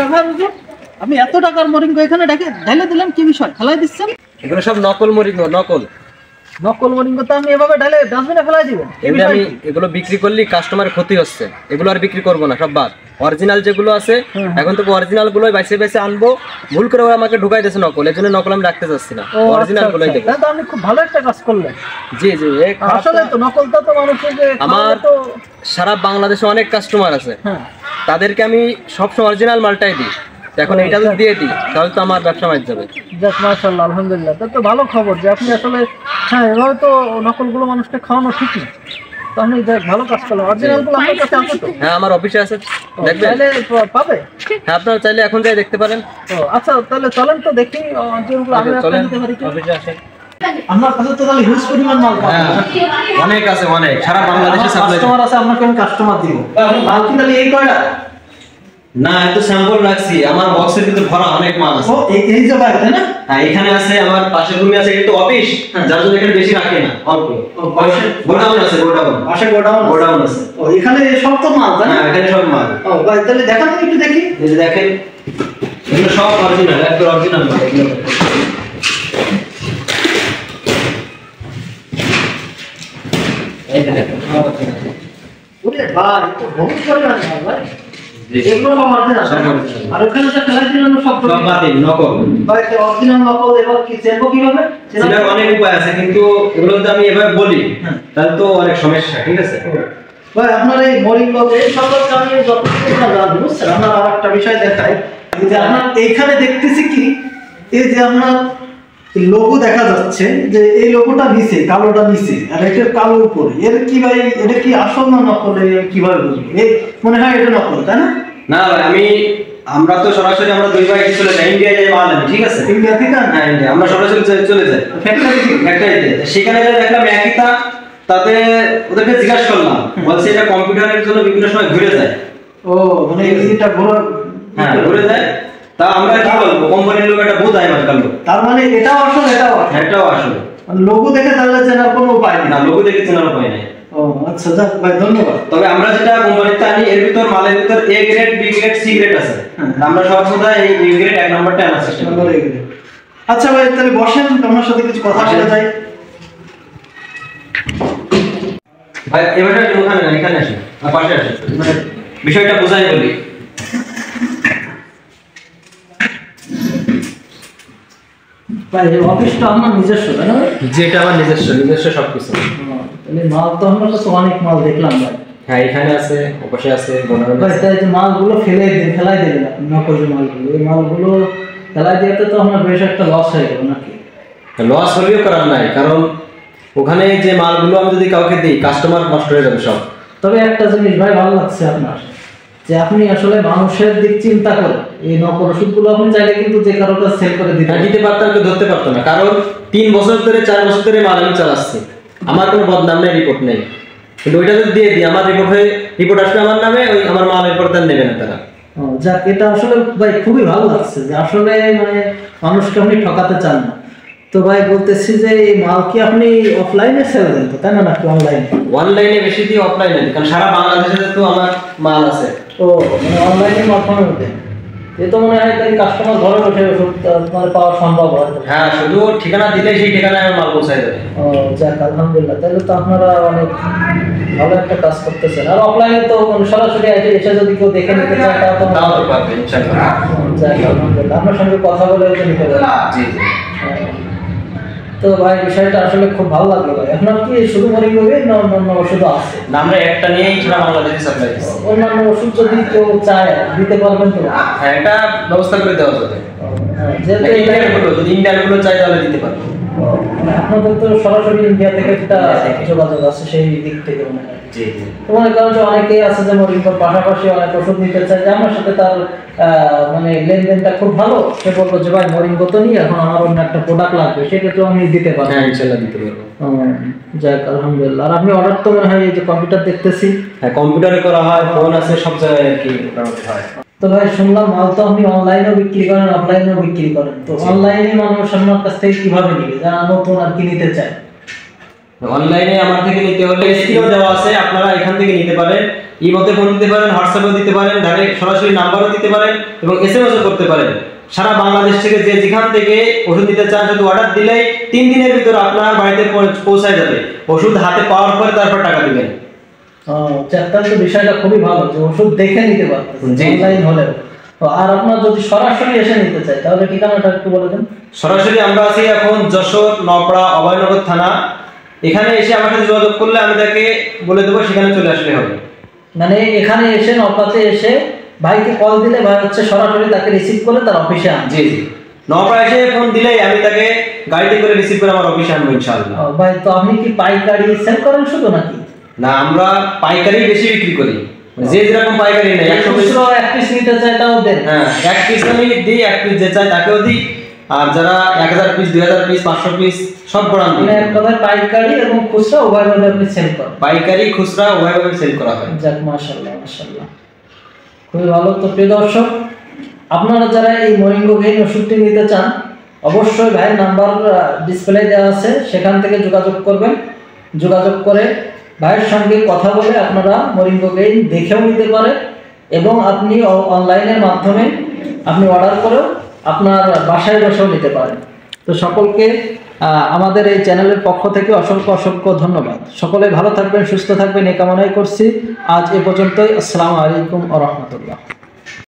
ব্যাপার হুজুর? আমি এত টাকার মরিঙ্গো এখানে ঢেলে দিলাম, কি বিষয়? ফেলাই দিচ্ছেন? এগুলো সব নকল মরিঙ্গো, নকল নকল মরিঙ্গো তো আমি এভাবে ঢেলে ডাস্টবিনে ফেলাই দিবেন? আমি এগুলো বিক্রি করলে কাস্টমারের ক্ষতি হচ্ছে, এগুলো আর বিক্রি করবো না, সব বাদ। অরিজিনাল যেগুলো আছে এখন তো অরিজিনাল গুলোই বাইসে বাইসে আনবো। ভুল করে ওরা আমাকে ঢুকাই দিয়েছে নকল, এর জন্য নকল আমি রাখতে চাচ্ছি না, অরিজিনাল গুলোই দেবো। তাহলে তো আপনি খুব ভালো একটা কাজ করলেন। জি জি, আসলে তো নকলটা তো মানুষের যে আমার তো সারা বাংলাদেশে অনেক কাস্টমার আছে, তাদেরকে আমি সবসময় অরিজিনাল মালটাই দিই। এখন এটা যদি দিয়ে দিই তাহলে তো আমার ব্যবসা মার যাবে। যাক মাশাআল্লাহ, আলহামদুলিল্লাহ, তা তো ভালো খবর যে আপনি আসলে এভাবে তো নকলগুলো মানুষকে খাওয়ানো ঠিক না। তো আপনি ভালো কাজ করলেন। অরিজিনালগুলো আপনার কাছে আছে তো? হ্যাঁ, আমার অফিসে আছে, দেখবেন? চাইলে পাবে? হ্যাঁ, আপনারা চাইলে এখন যাই দেখতে পারেন। আচ্ছা, তাহলে চলেন তো দেখি অরিজিনালগুলো আমি আপনাকে দিতে পারি কি? অফিসে আসেন। আপনার কাছে তো তাহলে হিউজ পরিমাণ মাল পাবেন। হ্যাঁ, অনেক আছে, অনেক, সারা বাংলাদেশে সাপ্লাই। কাস্টমার আছে, আপনাকে আমি কাস্টমার দিব। মাল কি তাহলে এই কয়টা? না, এত স্যাম্পল রাখছি, আমার বক্সের ভিতর ভরা অনেক মাল আছে। ও এই যে বাইরে, তাই না? হ্যাঁ, এখানে আছে, আমার পাশের রুমে আছে, কিন্তু অফিস, যার জন্য এখানে বেশি রাখি না, অল্প। গোডাউন আছে, গোডাউন পাশে, গোডাউন আছে। ও এখানে সব তো মাল, তাই না? হ্যাঁ, এখানে সব মাল। ও ভাই, তাহলে দেখান তো একটু দেখি। এই যে দেখেন, এগুলো সব অরিজিনাল, একদম অরিজিনাল মাল এগুলো। এই যে দেখেন, ওরে ভাই, তো বহুত পরিমাণ মাল ভাই। এগুলো সব অরিজিনাল। আর ওখানে যে ফেলাই দিলেন সব বাতিল, নকল। ভাই, তো অরিজিনাল নকল এবার কি চেনবো কিভাবে? সেটার অনেক উপায় আছে, কিন্তু এগুলো যদি আমি এভাবে বলি তাহলে তো অনেক সমস্যা, ঠিক আছে? ভাই, আপনার এই মরিঙ্গো এই সম্পর্কে আমি যতটুকু জানি, বুঝছেন? আপনার আর একটা বিষয় দেখাই, যে আপনার এইখানে দেখতেছি কি, এই যে আপনার লোগো দেখা যাচ্ছে, যে এই লোগোটা নিচে, কালোটা নিচে, আর এটা কালো উপরে। এর কি ভাই, এটা কি আসল না নকল? কিভাবে বুঝবো? এই মনে হয় এটা নকল, তাই না? না ভাই, আমরা তো সরাসরি আমরা দুই ভাই চলে যাই, ইন্ডিয়া যাই মাল আনি, ঠিক আছে? ইন্ডিয়া থেকে? হ্যাঁ, ইন্ডিয়া আমরা সরাসরি চলে যাই ফ্যাক্টরিতে। সেখানে যা দেখলাম একই তা, তাতে ওদেরকে জিজ্ঞাসা করলাম, বলছে এটা কম্পিউটারের জন্য বিভিন্ন সময় ঘুরে যায়। ও মানে এটা হ্যাঁ, ঘুরে যায়। তা আমরা কি বলবো, কোম্পানির লোক একটা ভূত আইমার কালো। তার মানে এটাও আসল, এটাও আসল? এটাও আসল। লোগো দেখে তাহলে চেনার কোনো উপায় নেই? না, লোগো দেখে চেনার উপায় নেই। ও আচ্ছা, যাক ভাই, ধন্যবাদ। তবে আমরা যেটা কোম্পানিতে আনি, এর ভিতর মালের ভিতর A grade, B grade, C grade আছে। আমরা সবসময় এই এ গ্রেড এক নাম্বারটা আনার চেষ্টা করি। আচ্ছা ভাই, তাহলে বসেন, তোমার সাথে কিছু কথা বলা যায়। ভাই, এবারে ওখানে না, এখানে আসেন, আর পাশে আসেন, মানে বিষয়টা বোঝাই বলি। ভাই, এই অফিসটা আমার নিজস্ব, তাই না? যেটা আমার নিজস্ব সবকিছু। তাহলে মাল তো আমরা তো অনেক মাল দেখলাম ভাই। হ্যাঁ, এখানে আছে, ওপাশে আছে, ভাই, তাই যে মালগুলো ফেলাই দিলেন, নকল মালগুলো, এই মালগুলো ফেলাই দিতে তো আমার বেশ একটা লস হয়ে গেল নাকি? লস হলেও করার নাই, কারণ ওখানে যে মালগুলো আমি যদি কাউকে দিই, কাস্টমার নষ্ট হয়ে যাবে সব। তবে একটা জিনিস ভাই ভালো লাগছে আপনার, যে আপনি আসলে মানুষের দিক চিন্তা করে এই নকল ওষুধগুলো আপনি চাইলে কিন্তু যে কারোটা সেল করে দিতে পারতাম, কেউ ধরতে পারতো না, কারণ 3 বছর ধরে 4 বছর ধরে মাল আমি চালাচ্ছি, আমার কোনো বদনাম নেই, রিপোর্ট নেই। কিন্তু ওইটা যদি দিয়ে দিই, আমার রিপোর্ট আসবে আমার নামে, ওই আমার মালের পর তার নেবে না তারা। যাক, এটা আসলে ভাই খুবই ভালো লাগছে যে আসলে মানে মানুষকে আপনি ঠকাতে চান না। তো ভাই, বলতেছি যে এই মাল কি আপনি অফলাইনে সেল দেন তো, তাই না, নাকি অনলাইনে? অনলাইনে বেশি দিই, অফলাইনে, কারণ সারা বাংলাদেশে তো আমার মাল আছে। ও মানে অনলাইনে মাধ্যমে দেন, এ তো মনে হয় তাই কাস্টমার ঘরে বসে ওষুধ মানে পাওয়া সম্ভব হয়। হ্যাঁ, শুধু ঠিকানা দিলে সেই ঠিকানায় আমার মাল পৌঁছায় যাবে। ও যাক, আলহামদুলিল্লাহ, তাহলে তো আপনারা অনেক ভালো একটা কাজ করতেছেন। আর অফলাইনে তো সরাসরি এসে যদি কেউ দেখে নিতে চায় তাও তো পারবে ইনশাআল্লাহ। যাক, আলহামদুলিল্লাহ, আপনার সঙ্গে কথা বলে নিতে পারবেন। জি জি। তো ভাই, বিষয়টা আসলে খুব ভালো লাগলো ভাই। আপনার কি শুধু মরিঙ্গো না অন্যান্য ওষুধও আছে? না, আমরা একটা নিয়েই সারা বাংলাদেশে সাপ্লাই দিচ্ছি। অন্যান্য ওষুধ যদি কেউ চায় দিতে পারবেন তো? হ্যাঁ, এটা ব্যবস্থা করে দেওয়া যাবে। যদি ইন্ডিয়ানগুলো চাই তাহলে দিতে পারবো। আপনাদের তো সরাসরি ইন্ডিয়া থেকে একটা যোগাযোগ আছে সেই দিক থেকে মনে হয়। জি জি। তোমার কারণ অনেকেই আছে যে মরিঙ্গোর পাশাপাশি অনেক ওষুধ নিতে চায়, যে আমার সাথে তার মানে লেনদেনটা খুব ভালো, সে বলবো যে ভাই মরিঙ্গো তো নিয়ে এখন আমার অন্য একটা প্রোডাক্ট লাগবে, সেক্ষেত্রে আমি দিতে পারবো। হ্যাঁ, ইনশাআল্লাহ দিতে পারবো। যাক, আলহামদুলিল্লাহ। আর আপনি অর্ডার তো মনে হয় এই যে কম্পিউটার দেখতেছি? হ্যাঁ, কম্পিউটারে করা হয়, ফোন আছে, সব জায়গায় আর কি মোটামুটি হয়। তো ভাই, শুনলাম মাল তো আপনি অনলাইনেও বিক্রি করেন, অফলাইনেও বিক্রি করেন, তো অনলাইনে মানুষ আপনার কাছ থেকে কিভাবে নিবে যারা নতুন আর কি নিতে চায়? অনলাইনে আমার থেকে নিতে হলে স্ক্রিনও দেওয়া আছে, আপনারা এখান থেকে নিতে পারেন। ইমোতে ফোন দিতে পারেন, হোয়াটসঅ্যাপেও দিতে পারেন, ডাইরেক্ট সরাসরি নাম্বারও দিতে পারেন এবং এসএমএসও করতে পারেন। সারা বাংলাদেশ থেকে যে যেখান থেকে ওষুধ নিতে চান শুধু অর্ডার দিলেই 3 দিনের ভিতর আপনার বাড়িতে পৌঁছায় যাবে। ওষুধ হাতে পাওয়ার পরে তারপর টাকা দিবেন। তো বিষয়টা খুবই ভালো যে ওষুধ দেখে নিতে পারতেন অনলাইন হলেও। তো আর আপনার যদি সরাসরি এসে নিতে চাই তাহলে ঠিকানাটা একটু বলে দেন। সরাসরি আমরা আছি এখন যশোর নওপাড়া অভয়নগর থানা। এখানে এসে আমার সাথে যোগাযোগ করলে আমি তাকে বলে দেবো, সেখানে চলে আসলে হবে। মানে এখানে এসে নওপাড়াতে এসে ভাইকে কল দিলে ভাই হচ্ছে সরাসরি তাকে রিসিভ করে তার অফিসে আনবে। জি জি, নওপাড়া এসে ফোন দিলেই আমি তাকে গাড়িতে করে রিসিভ করে আমার অফিসে আনবো ইনশাআল্লাহ। ভাই তো আপনি কি পাইকারি সেল করেন শুধু নাকি? না, আমরা পাইকারি বেশি বিক্রি করি। যে যেরকম পাইকারি নেই, 100 পিস এক পিস নিতে চাই তাও দেন? হ্যাঁ, 1 পিস আমি দিই, 1 পিস যে চাই তাকেও দিই। আর যারা 1000 পিস 2000 পিস 500 পিস সব বড়ান দিই। মানে এক কথায় পাইকারি এবং খুচরা উভয়ভাবে আপনি সেল করেন? পাইকারি খুচরা উভয়ভাবে সেল করা হয়। যাক, মাশাআল্লাহ মাশাআল্লাহ, খুবই ভালো। তো প্রিয় দর্শক, আপনারা যারা এই মরিঙ্গো গেইন ওষুধটি নিতে চান অবশ্যই ভাইয়ের নাম্বার ডিসপ্লে দেওয়া আছে, সেখান থেকে যোগাযোগ করবেন। যোগাযোগ করে ভাইয়ের সঙ্গে কথা বলে আপনারা মরিঙ্গো গেইন দেখেও নিতে পারেন এবং আপনি অনলাইনের মাধ্যমে আপনি অর্ডার করেও আপনার বাসায় বসেও নিতে পারেন। তো সকলকে আমাদের এই চ্যানেলের পক্ষ থেকে অসংখ্য অসংখ্য ধন্যবাদ। সকলে ভালো থাকবেন, সুস্থ থাকবেন এই কামনাই করছি। আজ এ পর্যন্তই। আসসালামু আলাইকুম ওয়া রাহমাতুল্লাহ।